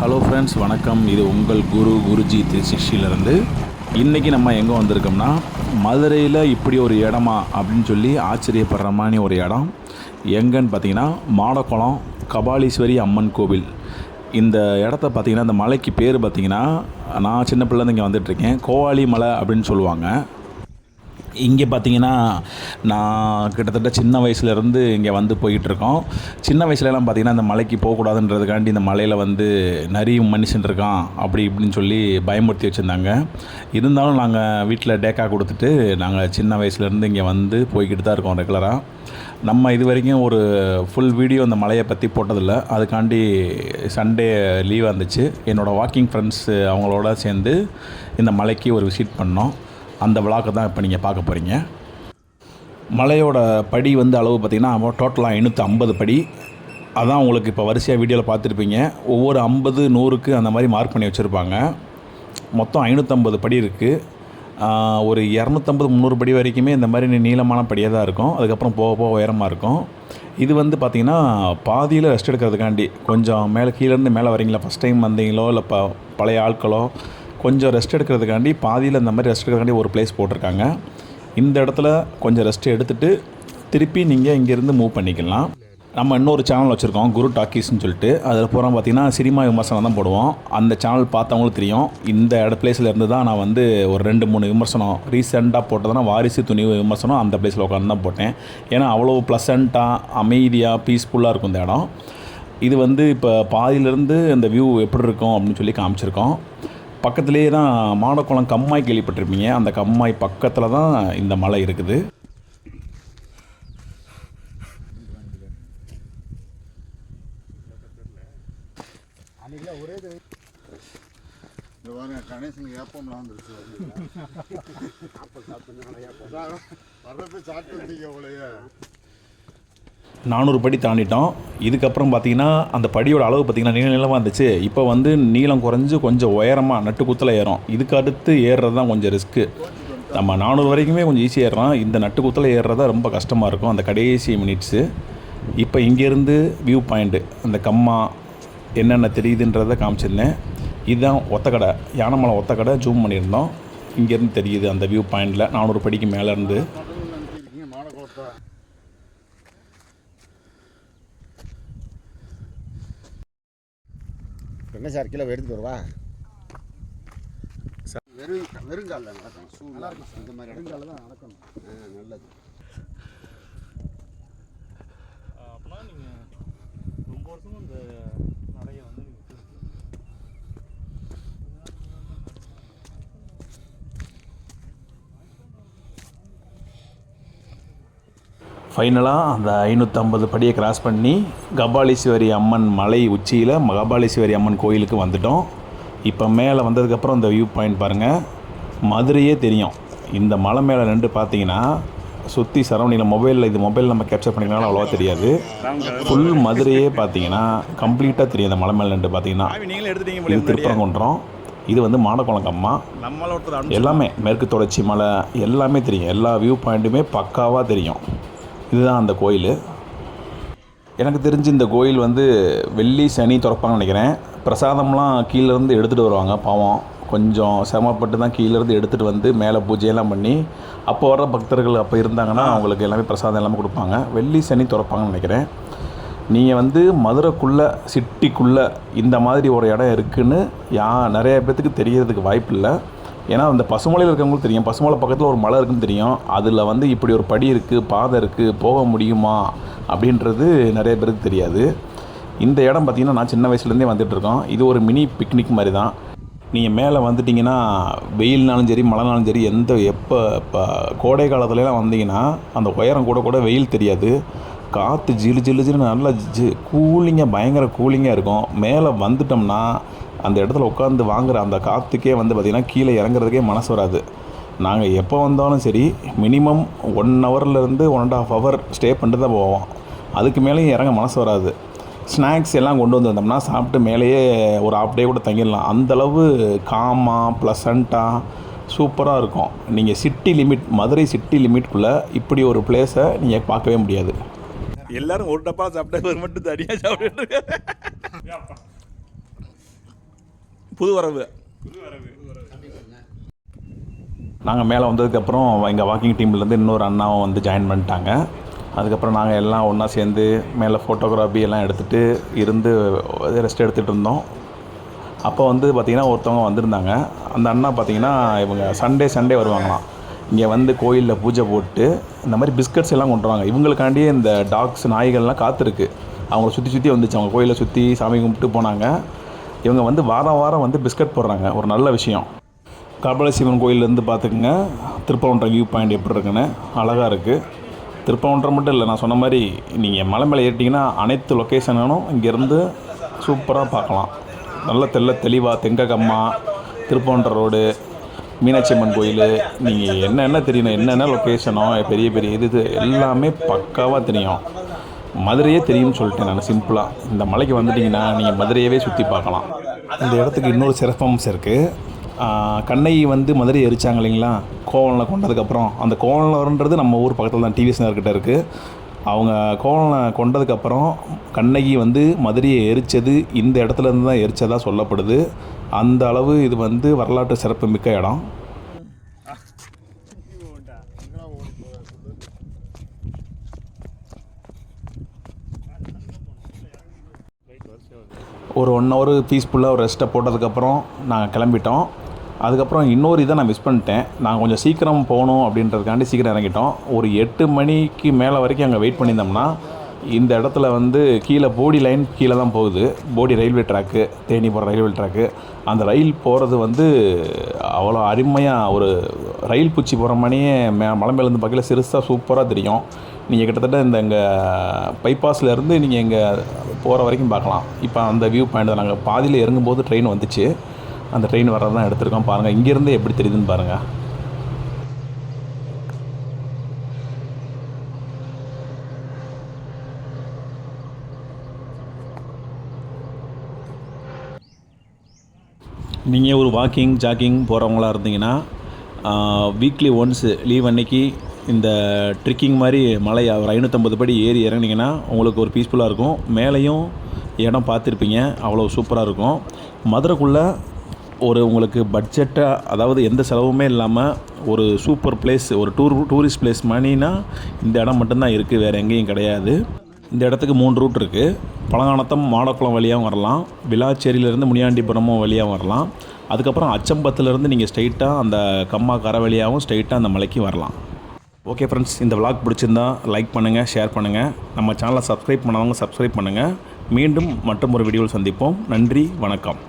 Hello friends, வணக்கம். இது உங்கள் குருஜி 360லேருந்து. இன்றைக்கி நம்ம எங்கே வந்திருக்கோம்னா, மதுரையில் இப்படி ஒரு இடமா அப்படின்னு சொல்லி ஆச்சரியப்படுற மாதிரி ஒரு இடம் எங்கன்னு பார்த்தீங்கன்னா, மாடக்குளம் கபாலீஸ்வரி அம்மன் கோவில். இந்த இடத்த பார்த்திங்கன்னா, இந்த மலைக்கு பேர் பார்த்திங்கன்னா, நான் சின்ன பிள்ளைலேருந்து இங்கே வந்துட்டுருக்கேன், கோவாலி மலை அப்படின்னு சொல்லுவாங்க. இங்கே பார்த்திங்கன்னா, நான் கிட்டத்தட்ட சின்ன வயசுலேருந்து இங்கே வந்து போயிட்டுருக்கோம். சின்ன வயசுலலாம் பார்த்திங்கன்னா, இந்த மலைக்கு போகக்கூடாதுன்றதுக்காண்டி இந்த மலையில் வந்து நிறைய மனுஷன் இருக்கான் அப்படி இப்படின்னு சொல்லி பயமுறுத்தி வச்சுருந்தாங்க. இருந்தாலும் நாங்கள் வீட்டில் டேக்கா கொடுத்துட்டு நாங்கள் சின்ன வயசுலேருந்து இங்கே வந்து போய்கிட்டு தான் இருக்கோம் ரெகுலராக. நம்ம இது வரைக்கும் ஒரு ஃபுல் வீடியோ அந்த மலையை பற்றி போட்டதில்லை. அதுக்காண்டி சண்டே லீவ் வந்துச்சு. என்னோடய வாக்கிங் ஃப்ரெண்ட்ஸு அவங்களோட சேர்ந்து இந்த மலைக்கு ஒரு விசிட் பண்ணோம். அந்த விழாக்கு தான் இப்போ நீங்கள் பார்க்க போகிறீங்க. மலையோட படி வந்து அளவு பார்த்திங்கன்னா டோட்டலாக 550 படி. அதான் உங்களுக்கு இப்போ வரிசையாக வீடியோவில் பார்த்துருப்பீங்க. ஒவ்வொரு 50, 100க்கு அந்த மாதிரி மார்க் பண்ணி வச்சுருப்பாங்க. மொத்தம் 550 படி இருக்குது. ஒரு 250, 300 படி வரைக்குமே இந்த மாதிரி நீளமான படியாக தான் இருக்கும். அதுக்கப்புறம் போக போக உயரமாக இருக்கும். இது வந்து பார்த்திங்கன்னா பாதியில் ரெஸ்ட் எடுக்கிறதுக்காண்டி கொஞ்சம் மேலே கீழேருந்து மேலே வரீங்களா, ஃபஸ்ட் டைம் வந்தீங்களோ இல்லை பழைய ஆட்களோ கொஞ்சம் ரெஸ்ட் எடுக்கிறதுக்காண்டி பாதியில் இந்த மாதிரி ரெஸ்ட் எடுக்கிறதுக்காண்டி ஒரு பிளேஸ் போட்டிருக்காங்க. இந்த இடத்துல கொஞ்சம் ரெஸ்ட் எடுத்துகிட்டு திருப்பி நீங்கள் இங்கேருந்து மூவ் பண்ணிக்கலாம். நம்ம இன்னொரு சேனல் வச்சுருக்கோம், குரு டாக்கீஸ்ன்னு சொல்லிட்டு. அதில் போகிறோம் பார்த்திங்கன்னா சினிமா விமர்சனம் தான் போடுவோம். அந்த சேனல் பார்த்தவங்களும் தெரியும். இந்த பிளேஸில் இருந்து தான் நான் வந்து ஒரு 2-3 விமர்சனம் ரீசெண்டாக போட்டதுன்னா வாரிசு துணிவு விமர்சனம் அந்த பிளேஸில் உட்காந்து தான் போட்டேன். ஏன்னா அவ்வளோ ப்ளசண்ட்டாக அமைதியாக பீஸ்ஃபுல்லாக இருக்கும் இந்த இடம். இது வந்து இப்போ பாதியிலேருந்து இந்த வியூ எப்படி இருக்கும் அப்படின்னு சொல்லி காமிச்சிருக்கோம். பக்கத்துலேயே தான் மாடக்குளம் கம்மாய் கேள்விப்பட்டிருப்பீங்க. அந்த கம்மாய் பக்கத்தில் தான் இந்த மலை இருக்குது. கணேசனுக்கு ஏப்பம்லாம் வந்துருச்சு. 400 படி தாண்டிட்டோம். இதுக்கப்புறம் பார்த்திங்கன்னா அந்த படியோட அளவு பார்த்திங்கன்னா நீளமாக இருந்துச்சு. இப்போ வந்து நீளம் குறைஞ்சி கொஞ்சம் உயரமாக நட்டு குத்தில் ஏறும். இதுக்கு அடுத்து ஏறுறது தான் கொஞ்சம் ரிஸ்க்கு. நம்ம 400 வரைக்குமே கொஞ்சம் ஈஸியாக ஏறுறோம். இந்த நட்டு குத்தில் ஏறுறதா ரொம்ப கஷ்டமாக இருக்கும் அந்த கடைசி மினிட்ஸு. இப்போ இங்கேருந்து வியூ பாயிண்ட்டு அந்த கம்மா என்னென்ன தெரியுதுன்றதை காமிச்சிருந்தேன். இதுதான் ஒத்தக்கடை, யானைமலை ஒத்தக்கடை ஜூம் பண்ணியிருந்தோம். இங்கேருந்து தெரியுது அந்த வியூ பாயிண்டில் 400 படிக்கு மேலேருந்து. என்ன சார் கிலோ எடுத்துட்டு வருவா? வெறுங்காலில் நடக்கணும். நல்லா இருக்கும். இந்த மாதிரி வெறுங்காலில் தான் நடக்கணும். நல்லது. அப்போனா நீங்கள் ரொம்ப வருஷமும் இந்த நிறைய வந்து ஃபைனலாக அந்த 550 படியை கிராஸ் பண்ணி கபாலீஸ்வரி அம்மன் மலை உச்சியில் கபாலீஸ்வரி அம்மன் கோயிலுக்கு வந்துட்டோம். இப்போ மேலே வந்ததுக்கப்புறம் இந்த வியூ பாயிண்ட் பாருங்கள், மதுரையே தெரியும். இந்த மலை மேலே நின்று பார்த்தீங்கன்னா சுற்றி சரௌண்டிங்கில் மொபைலில் நம்ம கேப்சர் பண்ணிக்கனாலும் அவ்வளோவா தெரியாது. ஃபுல் மதுரையே பார்த்தீங்கன்னா கம்ப்ளீட்டாக தெரியும். இந்த மலை மேலே நின்று பார்த்தீங்கன்னா இது திருப்பரங்குன்றம், இது வந்து மாடக்குளம் கம்மா, எல்லாமே மேற்கு தொடர்ச்சி மலை எல்லாமே தெரியும். எல்லா வியூ பாயிண்ட்டுமே பக்காவாக தெரியும். இதுதான் அந்த கோயில். எனக்கு தெரிஞ்சு இந்த கோயில் வந்து வெள்ளி சனி திறப்பாங்கன்னு நினைக்கிறேன். பிரசாதம்லாம் கீழேருந்து எடுத்துகிட்டு வருவாங்க. பாவம் கொஞ்சம் சிரமப்பட்டு தான் கீழேருந்து எடுத்துகிட்டு வந்து மேலே பூஜையெல்லாம் பண்ணி அப்போ வர்ற பக்தர்கள் அப்போ இருந்தாங்கன்னா அவங்களுக்கு எல்லாமே பிரசாதம் எல்லாமே கொடுப்பாங்க. வெள்ளி சனி திறப்பாங்கன்னு நினைக்கிறேன். நீங்கள் வந்து மதுரைக்குள்ளே சிட்டிக்குள்ளே இந்த மாதிரி ஒரு இடம் இருக்குதுன்னு நிறைய பேர்த்துக்கு தெரியறதுக்கு வாய்ப்பு இல்லை. ஏன்னா அந்த பசுமலையில் இருக்கவங்களுக்கு தெரியும், பசுமலை பக்கத்தில் ஒரு மலை இருக்குன்னு தெரியும். அதில் வந்து இப்படி ஒரு படி இருக்குது, பாதை இருக்குது, போக முடியுமா அப்படின்றது நிறைய பேருக்கு தெரியாது. இந்த இடம் பார்த்திங்கன்னா நான் சின்ன வயசுலேருந்தே வந்துட்டுருக்கோம். இது ஒரு மினி பிக்னிக் மாதிரி தான். நீங்கள் மேலே வந்துட்டிங்கன்னா வெயில்னாலும் சரி மழைனாலும் சரி எப்போ கோடை காலத்துலலாம் வந்தீங்கன்னா அந்த உயரம் கூட வெயில் தெரியாது. காற்று ஜிலுன்னு நல்லா கூலிங்காக பயங்கர கூலிங்காக இருக்கும். மேலே வந்துட்டோம்னா அந்த இடத்துல உட்காந்து வாங்குகிற அந்த காற்றுக்கே வந்து பார்த்திங்கன்னா கீழே இறங்குறதுக்கே மனசு வராது. நாங்கள் எப்போ வந்தாலும் சரி மினிமம் 1 ஹவர்லேருந்து 1.5 ஹவர் ஸ்டே பண்ணிட்டு தான் போவோம். அதுக்கு மேலேயும் இறங்க மனசு வராது. ஸ்நாக்ஸ் எல்லாம் கொண்டு வந்தோம்னா சாப்பிட்டு மேலேயே ஒரு ஹாஃப் டே கூட தங்கிடலாம். அந்தளவு காமாக ப்ளசண்ட்டாக சூப்பராக இருக்கும். நீங்கள் மதுரை சிட்டி லிமிட்குள்ளே இப்படி ஒரு பிளேஸை நீங்கள் பார்க்கவே முடியாது. எல்லாரும் ஒரு டப்பா சாப்பிட்டா மட்டும் தனியாக சாப்பிட்டு புது வரவு. நாங்கள் மேலே வந்ததுக்கப்புறம் எங்கள் வாக்கிங் டீம்லேருந்து இன்னொரு அண்ணாவும் வந்து ஜாயின் பண்ணிட்டாங்க. அதுக்கப்புறம் நாங்கள் எல்லாம் ஒன்றா சேர்ந்து மேலே ஃபோட்டோகிராஃபி எல்லாம் எடுத்துகிட்டு இருந்து ரெஸ்ட் எடுத்துகிட்டு இருந்தோம். அப்போ வந்து பார்த்திங்கன்னா ஒருத்தவங்க வந்திருந்தாங்க. அந்த அண்ணா பார்த்திங்கன்னா இவங்க சண்டே வருவாங்களாம். இங்கே வந்து கோயிலில் பூஜை போட்டு இந்த மாதிரி பிஸ்கட்ஸ் எல்லாம் கொண்டு வருவாங்க. இவங்களுக்காண்டியே இந்த டாக்ஸ் நாய்கள்லாம் காத்திருக்கு. அவங்கள சுற்றி வந்துச்சு. அவங்க கோயிலை சுற்றி சாமி கும்பிட்டு போனாங்க. இவங்க வந்து வாரம் வந்து பிஸ்கட் போடுறாங்க. ஒரு நல்ல விஷயம். கபாலீஸ்வரன் கோயிலேருந்து பார்த்துக்குங்க திருப்பரங்குன்றம் வியூ பாயிண்ட் எப்படி இருக்குன்னு. அழகாக இருக்குது. திருப்பரங்குன்றம் மட்டும் இல்லை, நான் சொன்ன மாதிரி நீங்கள் மலை மேலே ஏறிட்டிங்கன்னா அனைத்து லொக்கேஷனும் இங்கேருந்து சூப்பராக பார்க்கலாம். நல்ல தெளிவாக தெங்கக்கம்மா, திருப்பரங்குன்றம் ரோடு, மீனாட்சி அம்மன் கோயில், நீங்கள் என்னென்ன தெரியணும், என்னென்ன லொக்கேஷனோ பெரிய இது எல்லாமே பக்காவாக தெரியும். மதுரையே தெரியும்னு சொல்லிட்டேன் நான் சிம்பிளாக. இந்த மலைக்கு வந்துட்டிங்கன்னா நீங்கள் மதுரையவே சுற்றி பார்க்கலாம். இந்த இடத்துக்கு இன்னொரு சிறப்பம்சம் இருக்குது. கண்ணகி வந்து மதுரையை எரிச்சாங்க இல்லைங்களா, கோவலனை கொண்டதுக்கப்புறம். அந்த கோவலன்றது நம்ம ஊர் பக்கத்தில் தான், டிவிஎஸ் நகர்கிட்ட இருக்குது. அவங்க கோவலனை கொண்டதுக்கப்புறம் கண்ணகி வந்து மதுரையை எரித்தது இந்த இடத்துலேருந்து தான் எரித்ததாக சொல்லப்படுது. அந்த அளவு இது வந்து வரலாற்று சிறப்பு மிக்க இடம். ஒரு 1 hour பீஸ்ஃபுல்லாக ஒரு ரெஸ்ட்டை போட்டதுக்கப்புறம் நாங்கள் கிளம்பிட்டோம். அதுக்கப்புறம் இன்னொரு இதை நான் மிஸ் பண்ணிட்டேன். நாங்கள் கொஞ்சம் சீக்கிரம் போகணும் அப்படின்றதுக்காண்டி சீக்கிரம் இறங்கிட்டோம். ஒரு 8 மணிக்கு மேலே வரைக்கும் அங்கே வெயிட் பண்ணியிருந்தோம்னா இந்த இடத்துல வந்து கீழே போடி லைன் கீழே தான் போகுது. போடி ரயில்வே ட்ராக்கு, தேனி போகிற ரயில்வே ட்ராக்கு. அந்த ரயில் போகிறது வந்து அவ்வளோ அருமையாக ஒரு ரயில் பூச்சி போகிற மாதிரியே மலை மேலேருந்து பார்க்கல சிறுசாக சூப்பராக தெரியும். நீங்கள் கிட்டத்தட்ட இங்கே பைபாஸ்லேருந்து நீங்கள் இங்கே போகிற வரைக்கும் பார்க்கலாம். இப்போ அந்த வியூ பாயிண்ட் நாங்கள் பாதியில் இறங்கும்போது ட்ரெயின் வந்துச்சு. அந்த ட்ரெயின் வர்றது தான் எடுத்திருக்கோம். பாருங்கள் இங்கேருந்து எப்படி தெரியுதுன்னு பாருங்கள். நீங்கள் ஒரு ஜாக்கிங் போகிறவங்களா இருந்தீங்கன்னா வீக்லி ஒன்ஸு லீவ் அன்னைக்கு இந்த ட்ரிக்கிங் மாதிரி மலை ஒரு 550 படி ஏறி இறங்கினீங்கன்னா உங்களுக்கு ஒரு பீஸ்ஃபுல்லாக இருக்கும். மேலேயும் இடம் பார்த்துருப்பீங்க, அவ்வளோ சூப்பராக இருக்கும். மதுரைக்குள்ளே ஒரு உங்களுக்கு பட்ஜெட்டாக, அதாவது எந்த செலவுமே இல்லாமல் ஒரு சூப்பர் பிளேஸ், ஒரு டூரிஸ்ட் பிளேஸ் மாதிரினா இந்த இடம் மட்டும்தான் இருக்குது, வேறு எங்கேயும் கிடையாது. இந்த இடத்துக்கு 3 ரூட் இருக்குது. பழங்கானத்தம் மாடக்குளம் வழியாகவும் வரலாம், விளாச்சேரியிலேருந்து முனியாண்டிபுரமும் வழியாகவும் வரலாம். அதுக்கப்புறம் அச்சம்பத்துலேருந்து நீங்கள் ஸ்ட்ரைட்டாக அந்த கம்மா கரை வழியாகவும் ஸ்ட்ரைட்டாக அந்த மலைக்கு வரலாம். ஓகே ஃப்ரெண்ட்ஸ், இந்த விளாக் பிடிச்சிருந்தா லைக் பண்ணுங்கள், ஷேர் பண்ணுங்கள். நம்ம சேனலை சப்ஸ்கிரைப் பண்ணாதவங்க சப்ஸ்கிரைப் பண்ணுங்கள். மீண்டும் மற்றும் ஒரு வீடியோவில் சந்திப்போம். நன்றி, வணக்கம்.